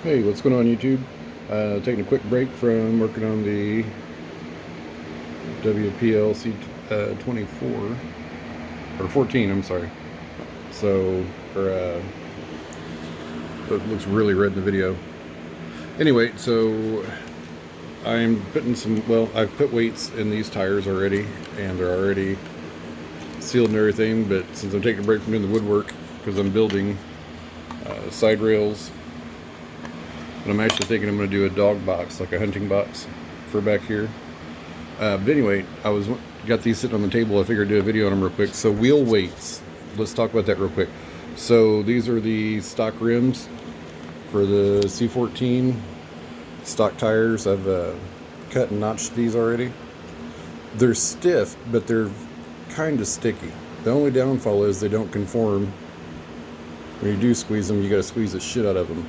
Hey, what's going on YouTube? Taking a quick break from working on the WPL C24 or 14. I'm sorry. So, it looks really red in the video. Anyway, so I'm putting some. Well, I've put weights in these tires already, and they're already sealed and everything. But since I'm taking a break from doing the woodwork because I'm building side rails. And I'm actually thinking I'm going to do a dog box, like a hunting box for back here. But anyway, got these sitting on the table. I figured I'd do a video on them real quick. So wheel weights. Let's talk about that real quick. So these are the stock rims for the C14 stock tires. I've cut and notched these already. They're stiff, but they're kind of sticky. The only downfall is they don't conform. When you do squeeze them, you got to squeeze the shit out of them.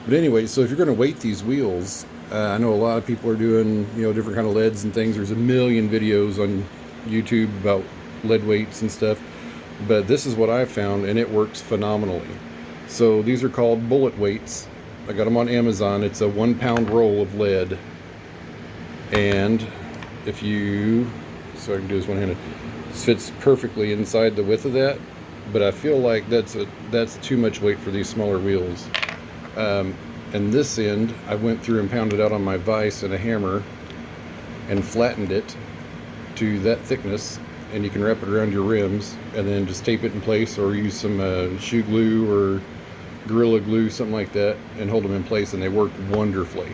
But anyway, so if you're going to weight these wheels, I know a lot of people are doing, different kind of leads and things. There's a million videos on YouTube about lead weights and stuff. But this is what I found, and it works phenomenally. So these are called bullet weights. I got them on Amazon. It's a 1 pound roll of lead. And if you, so I can do this one-handed, this fits perfectly inside the width of that. But I feel like that's too much weight for these smaller wheels. And this end, I went through and pounded out on my vise and a hammer and flattened it to that thickness, and you can wrap it around your rims and then just tape it in place, or use some shoe glue or Gorilla Glue, something like that, and hold them in place, and they work wonderfully.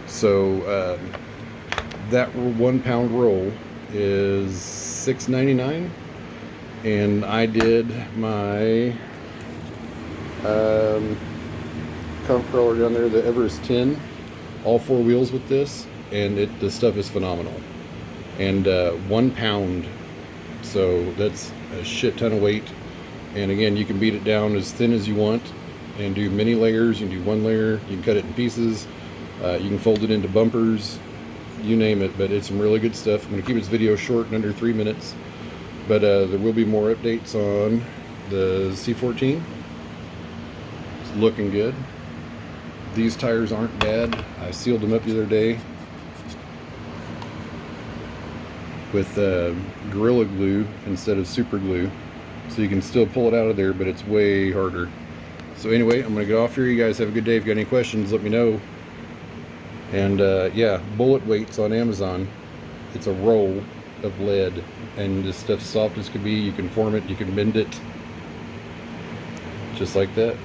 So that 1 pound roll is $6.99, and I did my comp crawler down there, the Everest 10, all 4 wheels with this, and the stuff is phenomenal. And 1 pound, so that's a shit ton of weight. And again, you can beat it down as thin as you want and do many layers. You can do 1 layer, you can cut it in pieces, you can fold it into bumpers, you name it. But it's some really good stuff. I'm going to keep this video short and under 3 minutes, but there will be more updates on the C14. It's looking good. These tires aren't bad. I sealed them up the other day with Gorilla Glue instead of super glue, so you can still pull it out of there, but it's way harder. So anyway, I'm gonna get off here. You guys have a good day. If you got any questions, let me know. And yeah, bullet weights on Amazon. It's a roll of lead, and this stuff's soft as could be. You can form it, you can bend it just like that.